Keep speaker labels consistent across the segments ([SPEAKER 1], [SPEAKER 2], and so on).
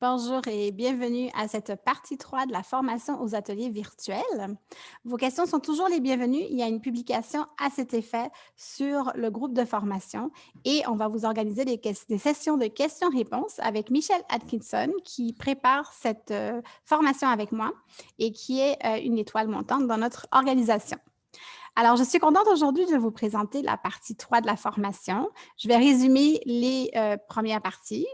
[SPEAKER 1] Bonjour et bienvenue à cette partie 3 de la formation aux ateliers virtuels. Vos questions sont toujours les bienvenues. Il y a une publication à cet effet sur le groupe de formation et on va vous organiser des sessions de questions-réponses avec Michelle Atkinson qui prépare cette formation avec moi et qui est une étoile montante dans notre organisation. Alors, je suis contente aujourd'hui de vous présenter la partie 3 de la formation. Je vais résumer les premières parties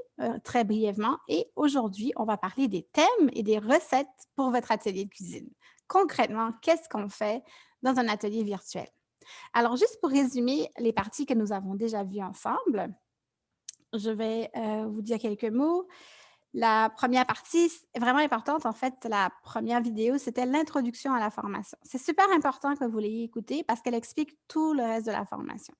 [SPEAKER 1] très brièvement et aujourd'hui, on va parler des thèmes et des recettes pour votre atelier de cuisine. Concrètement, qu'est-ce qu'on fait dans un atelier virtuel? Alors, juste pour résumer les parties que nous avons déjà vues ensemble, je vais vous dire quelques mots. La première partie est vraiment importante. En fait, la première vidéo, c'était l'introduction à la formation. C'est super important que vous l'ayez écoutée parce qu'elle explique tout le reste de la formation.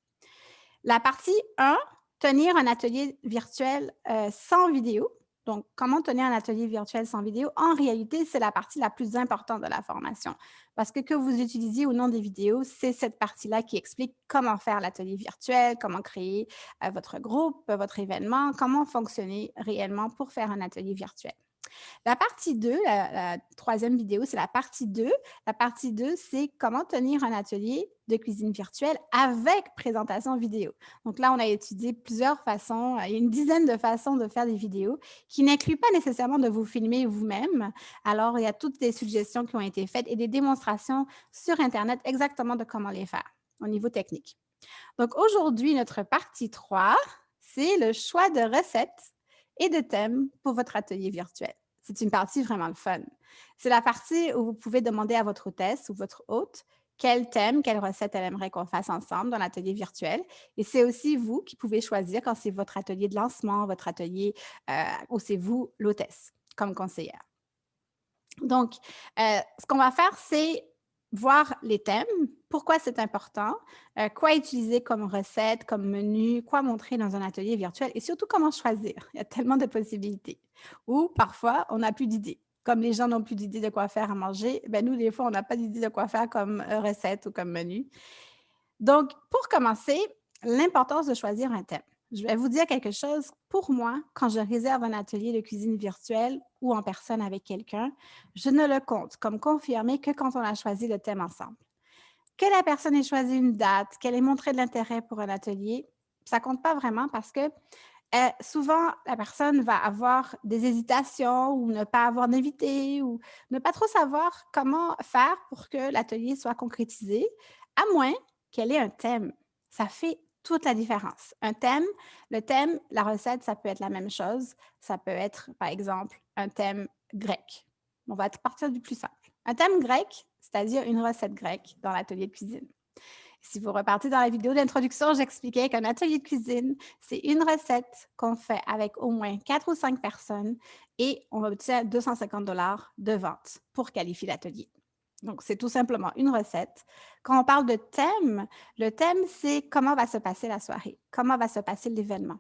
[SPEAKER 1] La partie 1, tenir un atelier virtuel sans vidéo. Donc, comment tenir un atelier virtuel sans vidéo? En réalité, c'est la partie la plus importante de la formation. Parce que vous utilisiez ou non des vidéos, c'est cette partie-là qui explique comment faire l'atelier virtuel, comment créer votre groupe, votre événement, comment fonctionner réellement pour faire un atelier virtuel. La partie 2, la 3e vidéo, c'est la partie 2. La partie 2, c'est comment tenir un atelier de cuisine virtuelle avec présentation vidéo. Donc là, on a étudié plusieurs façons, il y a une dizaine de façons de faire des vidéos qui n'incluent pas nécessairement de vous filmer vous-même. Alors, il y a toutes des suggestions qui ont été faites et des démonstrations sur Internet exactement de comment les faire au niveau technique. Donc aujourd'hui, notre partie 3, c'est le choix de recettes et de thèmes pour votre atelier virtuel. C'est une partie vraiment le fun. C'est la partie où vous pouvez demander à votre hôtesse ou votre hôte quel thème, quelle recette elle aimerait qu'on fasse ensemble dans l'atelier virtuel. Et c'est aussi vous qui pouvez choisir quand c'est votre atelier de lancement, votre atelier où c'est vous l'hôtesse comme conseillère. Donc, ce qu'on va faire, c'est voir les thèmes, pourquoi c'est important, quoi utiliser comme recette, comme menu, quoi montrer dans un atelier virtuel et surtout comment choisir. Il y a tellement de possibilités. Ou parfois, on n'a plus d'idées. Comme les gens n'ont plus d'idées de quoi faire à manger, ben nous, des fois, on n'a pas d'idée de quoi faire comme recette ou comme menu. Donc, pour commencer, l'importance de choisir un thème. Je vais vous dire quelque chose. Pour moi, quand je réserve un atelier de cuisine virtuelle ou en personne avec quelqu'un, je ne le compte comme confirmé que quand on a choisi le thème ensemble. Que la personne ait choisi une date, qu'elle ait montré de l'intérêt pour un atelier, ça compte pas vraiment parce que souvent, la personne va avoir des hésitations ou ne pas avoir d'invité ou ne pas trop savoir comment faire pour que l'atelier soit concrétisé, à moins qu'elle ait un thème. Ça fait toute la différence. Un thème, le thème, la recette, ça peut être la même chose. Ça peut être, par exemple, un thème grec. On va partir du plus simple. Un thème grec, c'est-à-dire une recette grecque dans l'atelier de cuisine. Si vous repartez dans la vidéo d'introduction, j'expliquais qu'un atelier de cuisine, c'est une recette qu'on fait avec au moins 4 ou 5 personnes et on obtient 250 de vente pour qualifier l'atelier. Donc, c'est tout simplement une recette. Quand on parle de thème, le thème, c'est comment va se passer la soirée, comment va se passer l'événement.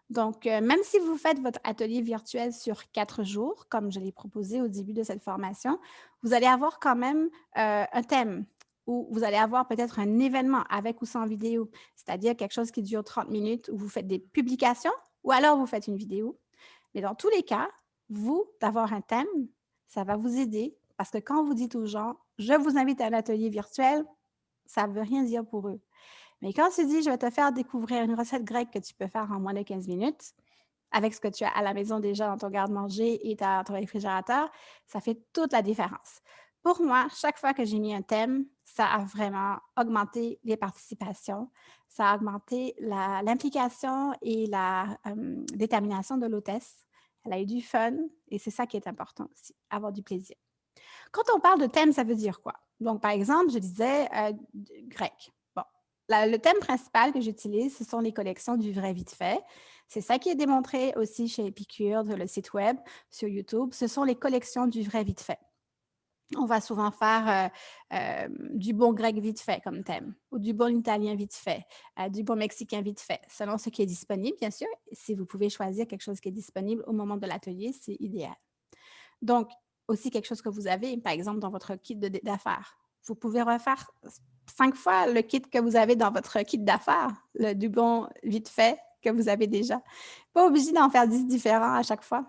[SPEAKER 1] Donc, même si vous faites votre atelier virtuel sur 4 jours, comme je l'ai proposé au début de cette formation, vous allez avoir quand même un thème où vous allez avoir peut-être un événement avec ou sans vidéo, c'est-à-dire quelque chose qui dure 30 minutes où vous faites des publications ou alors vous faites une vidéo. Mais dans tous les cas, vous, d'avoir un thème, ça va vous aider parce que quand vous dites aux gens, je vous invite à un atelier virtuel, ça ne veut rien dire pour eux. Mais quand tu dis, je vais te faire découvrir une recette grecque que tu peux faire en moins de 15 minutes, avec ce que tu as à la maison déjà dans ton garde-manger et ton réfrigérateur, ça fait toute la différence. Pour moi, chaque fois que j'ai mis un thème, ça a vraiment augmenté les participations, ça a augmenté l'implication et la détermination de l'hôtesse. Elle a eu du fun et c'est ça qui est important aussi, avoir du plaisir. Quand on parle de thème, ça veut dire quoi? Donc, par exemple, je disais grec. Bon, le thème principal que j'utilise, ce sont les collections du vrai vite fait. C'est ça qui est démontré aussi chez Épicure, sur le site web, sur YouTube. Ce sont les collections du vrai vite fait. On va souvent faire du bon grec vite fait comme thème, ou du bon italien vite fait, du bon mexicain vite fait, selon ce qui est disponible, bien sûr. Si vous pouvez choisir quelque chose qui est disponible au moment de l'atelier, c'est idéal. Donc, aussi quelque chose que vous avez, par exemple, dans votre kit d'affaires. Vous pouvez refaire 5 fois le kit que vous avez dans votre kit d'affaires, du bon vite fait, que vous avez déjà. Pas obligé d'en faire 10 différents à chaque fois.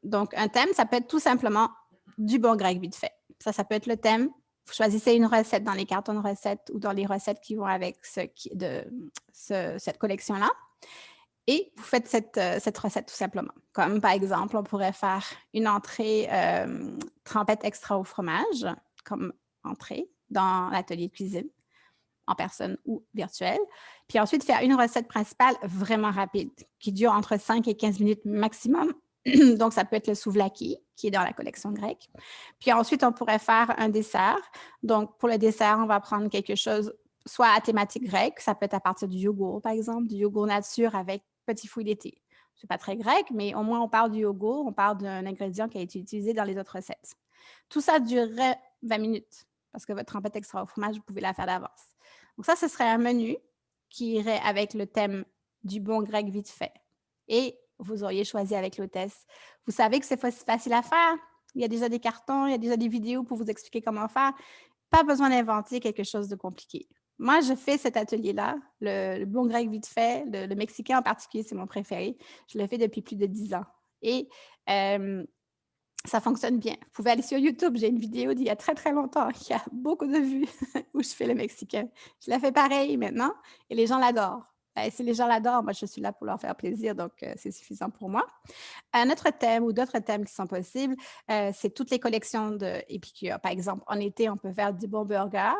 [SPEAKER 1] Donc, un thème, ça peut être tout simplement du bon grec vite fait. Ça peut être le thème. Vous choisissez une recette dans les cartons de recettes ou dans les recettes qui vont avec cette collection-là. Et vous faites cette recette tout simplement. Comme par exemple, on pourrait faire une entrée trempette extra au fromage comme entrée dans l'atelier de cuisine en personne ou virtuel. Puis ensuite, faire une recette principale vraiment rapide qui dure entre 5 et 15 minutes maximum. Donc, ça peut être le souvlaki qui est dans la collection grecque. Puis ensuite, on pourrait faire un dessert. Donc, pour le dessert, on va prendre quelque chose soit à thématique grecque, ça peut être à partir du yogourt, par exemple, du yogourt nature avec petits fruits d'été. C'est pas très grec, mais au moins on parle du yogourt, on parle d'un ingrédient qui a été utilisé dans les autres recettes. Tout ça durerait 20 minutes parce que votre trempette extra au fromage, vous pouvez la faire d'avance. Donc ça, ce serait un menu qui irait avec le thème du bon grec vite fait. Et vous auriez choisi avec l'hôtesse. Vous savez que c'est facile à faire. Il y a déjà des cartons, il y a déjà des vidéos pour vous expliquer comment faire. Pas besoin d'inventer quelque chose de compliqué. Moi, je fais cet atelier-là, le bon grec vite fait, le mexicain en particulier, c'est mon préféré. Je le fais depuis plus de 10 ans. Et ça fonctionne bien. Vous pouvez aller sur YouTube, j'ai une vidéo d'il y a très, très longtemps qui a beaucoup de vues où je fais le mexicain. Je la fais pareil maintenant et les gens l'adorent. Et si les gens l'adorent, moi, je suis là pour leur faire plaisir, donc c'est suffisant pour moi. Un autre thème ou d'autres thèmes qui sont possibles, c'est toutes les collections d'Épicure. Par exemple, en été, on peut faire du bon burger.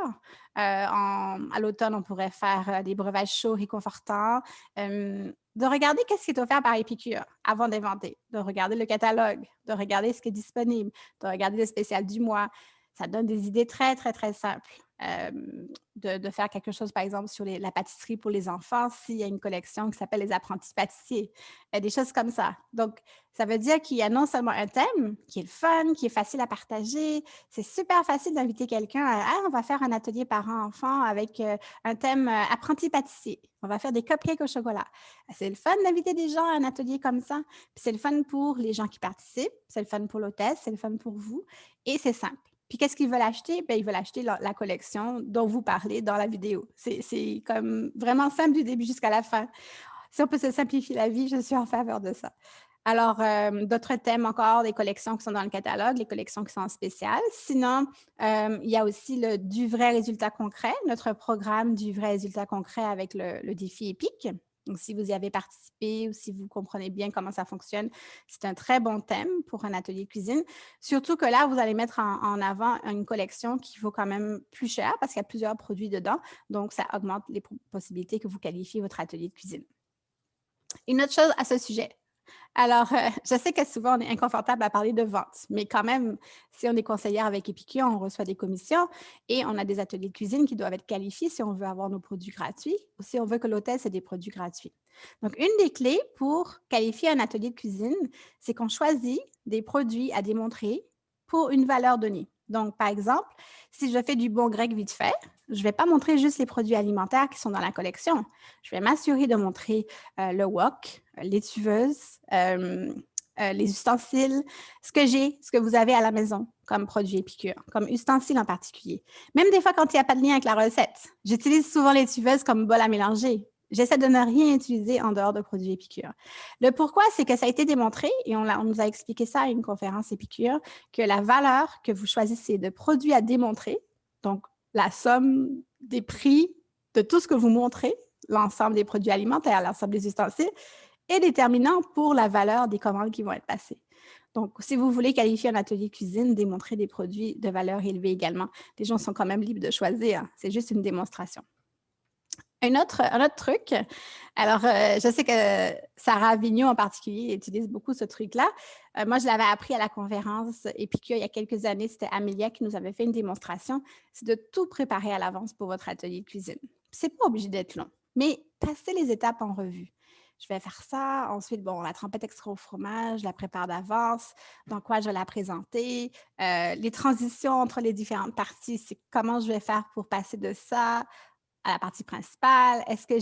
[SPEAKER 1] À l'automne, on pourrait faire des breuvages chauds réconfortants. De regarder qu'est-ce qui est offert par Épicure avant d'inventer, de regarder le catalogue, de regarder ce qui est disponible, de regarder le spécial du mois. Ça donne des idées très, très, très simples. De faire quelque chose, par exemple, sur la pâtisserie pour les enfants, s'il y a une collection qui s'appelle les apprentis pâtissiers, des choses comme ça. Donc, ça veut dire qu'il y a non seulement un thème qui est le fun, qui est facile à partager, c'est super facile d'inviter quelqu'un à « Ah, on va faire un atelier parents-enfants avec un thème apprenti pâtissier. On va faire des cupcakes au chocolat. » C'est le fun d'inviter des gens à un atelier comme ça. Puis c'est le fun pour les gens qui participent, c'est le fun pour l'hôtesse, c'est le fun pour vous et c'est simple. Puis qu'est-ce qu'ils veulent acheter? Bien, ils veulent acheter la collection dont vous parlez dans la vidéo. C'est comme vraiment simple du début jusqu'à la fin. Si on peut se simplifier la vie, je suis en faveur de ça. Alors, d'autres thèmes encore, des collections qui sont dans le catalogue, les collections qui sont en spécial. Sinon, il y a aussi du vrai résultat concret, notre programme du vrai résultat concret avec le défi EPIC. Donc, si vous y avez participé ou si vous comprenez bien comment ça fonctionne, c'est un très bon thème pour un atelier de cuisine. Surtout que là, vous allez mettre en avant une collection qui vaut quand même plus cher parce qu'il y a plusieurs produits dedans. Donc, ça augmente les possibilités que vous qualifiez votre atelier de cuisine. Une autre chose à ce sujet. Alors, je sais que souvent, on est inconfortable à parler de vente, mais quand même, si on est conseillère avec Épicure, on reçoit des commissions et on a des ateliers de cuisine qui doivent être qualifiés si on veut avoir nos produits gratuits ou si on veut que l'hôtesse ait des produits gratuits. Donc, une des clés pour qualifier un atelier de cuisine, c'est qu'on choisit des produits à démontrer pour une valeur donnée. Donc, par exemple, si je fais du bon grec vite fait, je ne vais pas montrer juste les produits alimentaires qui sont dans la collection. Je vais m'assurer de montrer le wok, l'étuveuse, les ustensiles, ce que vous avez à la maison comme produit Épicure, comme ustensiles en particulier. Même des fois, quand il n'y a pas de lien avec la recette, j'utilise souvent l'étuveuse comme bol à mélanger. J'essaie de ne rien utiliser en dehors de produits Épicure. Le pourquoi, c'est que ça a été démontré, et on nous a expliqué ça à une conférence Épicure, que la valeur que vous choisissez de produits à démontrer, donc la somme des prix de tout ce que vous montrez, l'ensemble des produits alimentaires, l'ensemble des ustensiles, est déterminant pour la valeur des commandes qui vont être passées. Donc, si vous voulez qualifier un atelier cuisine, démontrer des produits de valeur élevée également. Les gens sont quand même libres de choisir. C'est juste une démonstration. Un autre truc, alors je sais que Sarah Vigneault en particulier utilise beaucoup ce truc-là. Moi, je l'avais appris à la conférence Épicure il y a quelques années. C'était Amélia qui nous avait fait une démonstration. C'est de tout préparer à l'avance pour votre atelier de cuisine. C'est pas obligé d'être long, mais passez les étapes en revue. Je vais faire ça. Ensuite, bon, la trempette extra au fromage, je la prépare d'avance. Dans quoi je vais la présenter? Les transitions entre les différentes parties, c'est comment je vais faire pour passer de ça à la partie principale. Est-ce que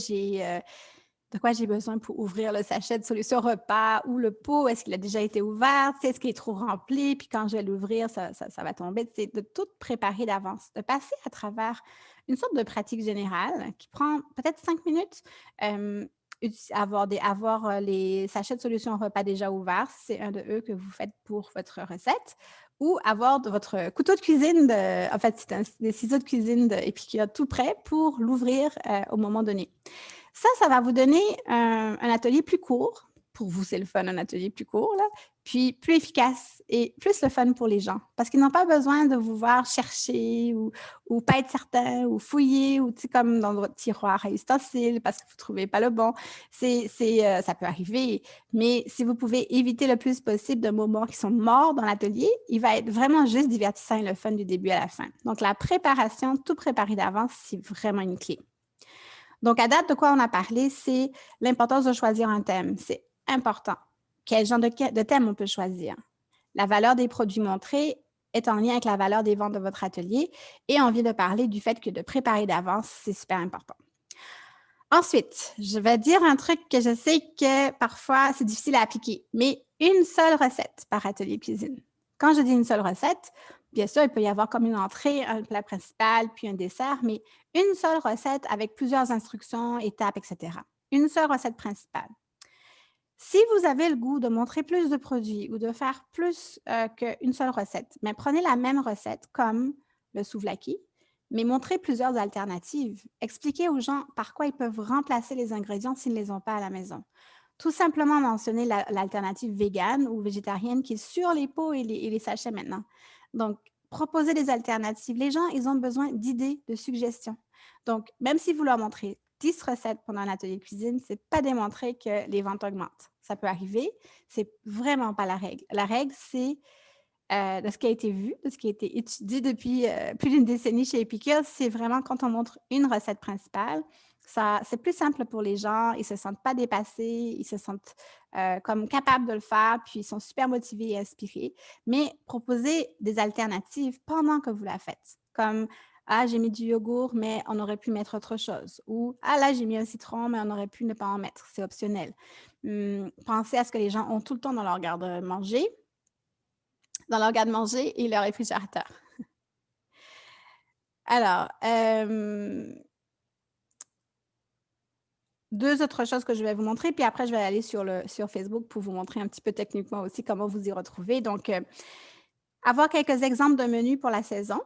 [SPEAKER 1] de quoi j'ai besoin pour ouvrir le sachet de solution repas ou le pot? Est-ce qu'il a déjà été ouvert? Est-ce qu'il est trop rempli? Puis quand je vais l'ouvrir, ça va tomber. C'est de tout préparer d'avance, de passer à travers une sorte de pratique générale qui prend peut-être 5 minutes avoir les sachets de solutions repas déjà ouverts, si c'est un de eux que vous faites pour votre recette, ou avoir votre couteau de cuisine, en fait, c'est des ciseaux de cuisine d'Épicure tout prêt pour l'ouvrir au moment donné. Ça va vous donner un atelier plus court. Pour vous, c'est le fun, un atelier plus court, là. Puis plus efficace et plus le fun pour les gens. Parce qu'ils n'ont pas besoin de vous voir chercher ou pas être certain ou fouiller ou, tu sais, comme dans votre tiroir à ustensiles parce que vous ne trouvez pas le bon. Ça peut arriver. Mais si vous pouvez éviter le plus possible de moments qui sont morts dans l'atelier, il va être vraiment juste divertissant et le fun du début à la fin. Donc, la préparation, tout préparer d'avance, c'est vraiment une clé. Donc, à date, de quoi on a parlé, c'est l'importance de choisir un thème. C'est important. Quel genre de thème on peut choisir? La valeur des produits montrés est en lien avec la valeur des ventes de votre atelier et on vient de parler du fait que de préparer d'avance, c'est super important. Ensuite, je vais dire un truc que je sais que parfois c'est difficile à appliquer, mais une seule recette par atelier cuisine. Quand je dis une seule recette, bien sûr, il peut y avoir comme une entrée, un plat principal, puis un dessert, mais une seule recette avec plusieurs instructions, étapes, etc. Une seule recette principale. Si vous avez le goût de montrer plus de produits ou de faire plus qu'une seule recette, mais prenez la même recette comme le souvlaki, mais montrez plusieurs alternatives. Expliquez aux gens par quoi ils peuvent remplacer les ingrédients s'ils ne les ont pas à la maison. Tout simplement mentionner l'alternative végane ou végétarienne qui est sur les pots et les sachets maintenant. Donc, proposer des alternatives. Les gens, ils ont besoin d'idées, de suggestions. Donc, même si vous leur montrez 10 recettes pendant un atelier de cuisine, ce n'est pas démontré que les ventes augmentent. Ça peut arriver, c'est vraiment pas la règle. La règle, c'est de ce qui a été vu, de ce qui a été étudié depuis plus d'une décennie chez Epicure, c'est vraiment quand on montre une recette principale, c'est plus simple pour les gens, ils ne se sentent pas dépassés, ils se sentent comme capables de le faire, puis ils sont super motivés et inspirés. Mais proposer des alternatives pendant que vous la faites, comme ah, j'ai mis du yogourt, mais on aurait pu mettre autre chose. Ou ah, là, j'ai mis un citron, mais on aurait pu ne pas en mettre. C'est optionnel. Pensez à ce que les gens ont tout le temps dans leur garde-manger, dans leur garde-manger et leur réfrigérateur. Alors, deux autres choses que je vais vous montrer, puis après, je vais aller sur Facebook pour vous montrer un petit peu techniquement aussi comment vous y retrouver. Donc, avoir quelques exemples de menus pour la saison.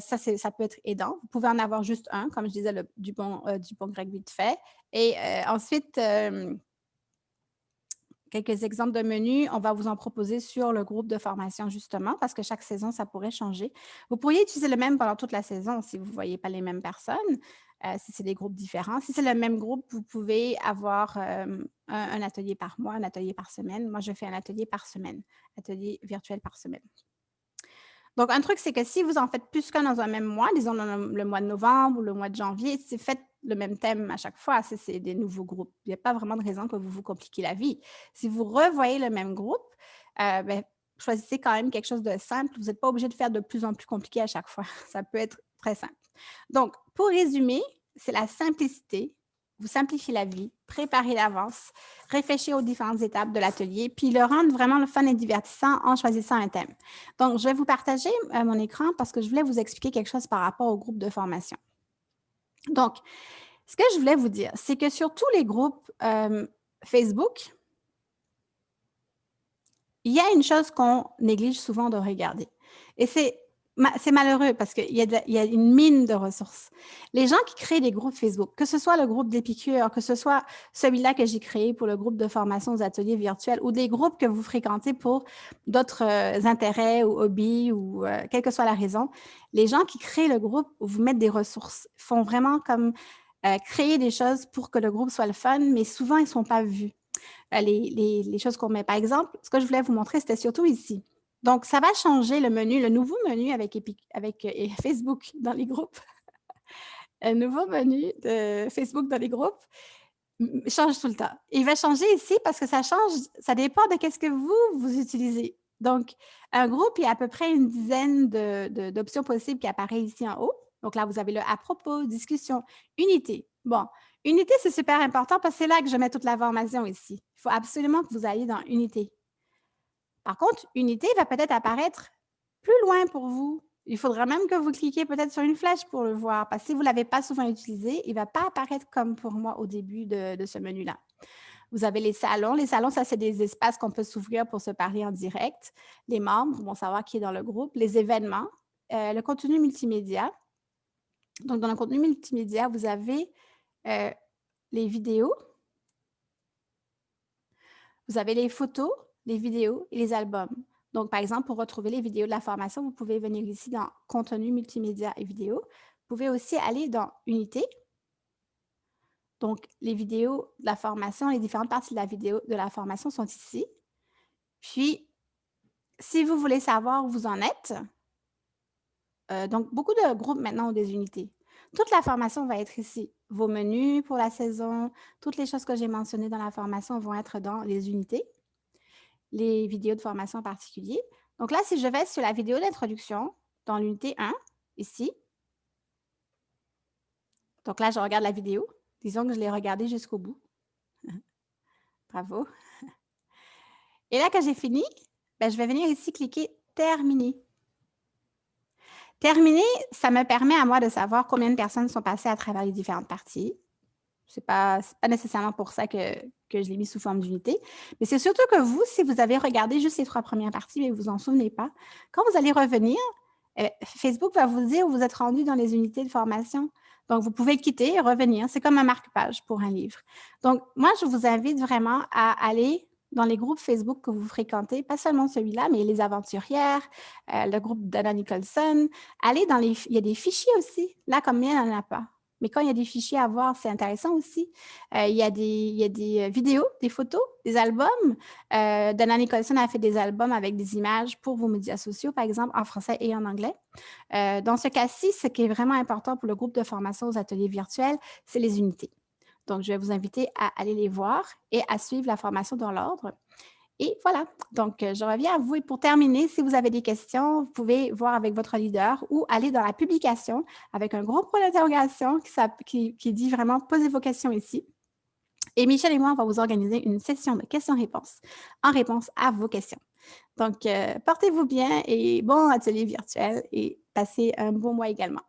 [SPEAKER 1] Ça peut être aidant. Vous pouvez en avoir juste un, comme je disais, du bon grec vite fait. Et ensuite, quelques exemples de menus, on va vous en proposer sur le groupe de formation justement, parce que chaque saison, ça pourrait changer. Vous pourriez utiliser le même pendant toute la saison si vous ne voyez pas les mêmes personnes, si c'est des groupes différents. Si c'est le même groupe, vous pouvez avoir un atelier par mois, un atelier par semaine. Moi, je fais un atelier par semaine, atelier virtuel par semaine. Donc, un truc, c'est que si vous en faites plus qu'un dans un même mois, disons le mois de novembre ou le mois de janvier, c'est faites le même thème à chaque fois, c'est des nouveaux groupes. Il n'y a pas vraiment de raison que vous vous compliquiez la vie. Si vous revoyez le même groupe, choisissez quand même quelque chose de simple. Vous n'êtes pas obligé de faire de plus en plus compliqué à chaque fois. Ça peut être très simple. Donc, pour résumer, c'est la simplicité. Vous simplifiez la vie, préparez l'avance, réfléchissez aux différentes étapes de l'atelier, puis le rendre vraiment le fun et divertissant en choisissant un thème. Donc, je vais vous partager mon écran parce que je voulais vous expliquer quelque chose par rapport au groupe de formation. Donc, ce que je voulais vous dire, c'est que sur tous les groupes Facebook, il y a une chose qu'on néglige souvent de regarder. Et c'est malheureux parce qu'il y a une mine de ressources. Les gens qui créent des groupes Facebook, que ce soit le groupe d'Épicure, que ce soit celui-là que j'ai créé pour le groupe de formation aux ateliers virtuels ou des groupes que vous fréquentez pour d'autres intérêts ou hobbies ou quelle que soit la raison, les gens qui créent le groupe ou vous mettent des ressources font vraiment comme créer des choses pour que le groupe soit le fun, mais souvent, ils ne sont pas vus. Les choses qu'on met. Par exemple, ce que je voulais vous montrer, c'était surtout ici. Donc, ça va changer le menu, le nouveau menu avec Facebook dans les groupes. Un nouveau menu de Facebook dans les groupes change tout le temps. Il va changer ici parce que ça change, ça dépend de ce que vous utilisez. Donc, un groupe, il y a à peu près une dizaine d'options possibles qui apparaissent ici en haut. Donc là, vous avez le à propos, discussion, unité. Bon, unité, c'est super important parce que c'est là que je mets toute la formation ici. Il faut absolument que vous alliez dans unité. Par contre, unité va peut-être apparaître plus loin pour vous Il faudra même que vous cliquiez peut-être sur une flèche pour le voir, parce que si vous ne l'avez pas souvent utilisé, il ne va pas apparaître comme pour moi au début de ce menu-là. Vous avez les salons. Les salons, ça, c'est des espaces qu'on peut s'ouvrir pour se parler en direct. Les membres vont savoir qui est dans le groupe. Les événements, le contenu multimédia. Donc, dans le contenu multimédia, vous avez les vidéos, vous avez les photos, les vidéos et les albums. Donc, par exemple, pour retrouver les vidéos de la formation, vous pouvez venir ici dans contenu multimédia et vidéos. Vous pouvez aussi aller dans Unités. Donc, les vidéos de la formation, les différentes parties de la vidéo de la formation sont ici. Puis, si vous voulez savoir où vous en êtes, donc beaucoup de groupes maintenant ont des unités. Toute la formation va être ici. Vos menus pour la saison, toutes les choses que j'ai mentionnées dans la formation vont être dans les unités, les vidéos de formation en particulier. Donc là, si je vais sur la vidéo d'introduction, dans l'unité 1, ici, donc là, je regarde la vidéo. Disons que je l'ai regardée jusqu'au bout. Bravo. Et là, quand j'ai fini, ben, je vais venir ici cliquer « Terminer ». Terminer, ça me permet à moi de savoir combien de personnes sont passées à travers les différentes parties. Ce n'est pas nécessairement pour ça que je l'ai mis sous forme d'unité. Mais c'est surtout que vous, si vous avez regardé juste les 3 premières parties, mais vous vous en souvenez pas, quand vous allez revenir, Facebook va vous dire où vous êtes rendu dans les unités de formation. Donc, vous pouvez le quitter et revenir. C'est comme un marque-page pour un livre. Donc, moi, je vous invite vraiment à aller dans les groupes Facebook que vous fréquentez, pas seulement celui-là, mais les aventurières, le groupe d'Anna Nicholson. Allez dans il y a des fichiers aussi. Là, comme il n'y en a pas. Mais quand il y a des fichiers à voir, c'est intéressant aussi. Il y a des vidéos, des photos, des albums. Dana Nicholson a fait des albums avec des images pour vos médias sociaux, par exemple, en français et en anglais. Dans ce cas-ci, ce qui est vraiment important pour le groupe de formation aux ateliers virtuels, c'est les unités. Donc, je vais vous inviter à aller les voir et à suivre la formation dans l'ordre. Et voilà, donc je reviens à vous. Et pour terminer, si vous avez des questions, vous pouvez voir avec votre leader ou aller dans la publication avec un gros point d'interrogation qui dit vraiment « Posez vos questions ici ». Et Michel et moi, on va vous organiser une session de questions-réponses en réponse à vos questions. Donc, portez-vous bien et bon atelier virtuel et passez un bon mois également.